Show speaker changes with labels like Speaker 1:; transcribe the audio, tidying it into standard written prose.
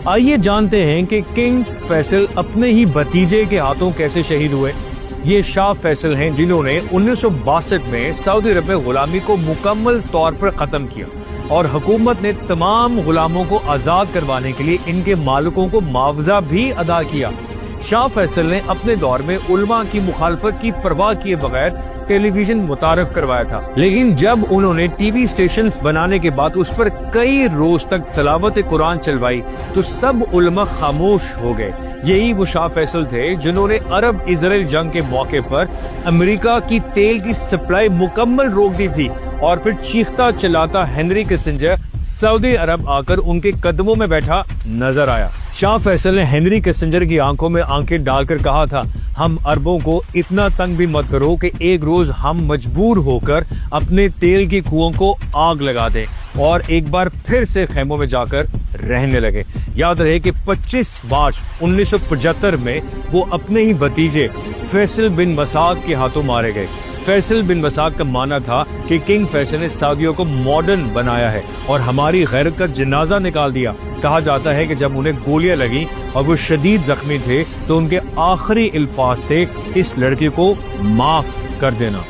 Speaker 1: آئیے جانتے ہیں کہ کنگ فیصل اپنے ہی بھتیجے کے ہاتھوں کیسے شہید ہوئے۔ یہ شاہ فیصل ہیں جنہوں نے 1962 میں سعودی عرب میں غلامی کو مکمل طور پر ختم کیا اور حکومت نے تمام غلاموں کو آزاد کروانے کے لیے ان کے مالکوں کو معاوضہ بھی ادا کیا۔ شاہ فیصل نے اپنے دور میں علماء کی مخالفت کی پرواہ کیے بغیر ٹیلی ویژن متعارف کروایا تھا، لیکن جب انہوں نے ٹی وی سٹیشنز بنانے کے بعد اس پر کئی روز تک تلاوت قرآن چلوائی تو سب علماء خاموش ہو گئے۔ یہی وہ شاہ فیصل تھے جنہوں نے عرب اسرائیل جنگ کے موقع پر امریکہ کی تیل کی سپلائی مکمل روک دی تھی، اور پھر چیختا چلاتا ہنری کسنجر سعودی عرب آ کر ان کے قدموں میں بیٹھا نظر آیا۔ شاہ فیصل نے ہنری کسنجر کی آنکھوں میں آنکھیں ڈال کر کہا تھا، ہم عربوں کو اتنا تنگ بھی مت کرو کہ ایک روز ہم مجبور ہو کر اپنے تیل کی کنوؤں کو آگ لگا دیں اور ایک بار پھر سے خیموں میں جا کر رہنے لگے۔ یاد رہے کہ 25 مارچ 1975 میں وہ اپنے ہی بھتیجے فیصل بن مسعود کے ہاتھوں مارے گئے۔ فیصل بن مسعود کا معنی تھا کہ کنگ فیصل نے سعودیوں کو ماڈرن بنایا ہے اور ہماری غیرت کا جنازہ نکال دیا۔ کہا جاتا ہے کہ جب انہیں گولیاں لگیں اور وہ شدید زخمی تھے تو ان کے آخری الفاظ تھے، اس لڑکی کو معاف کر دینا۔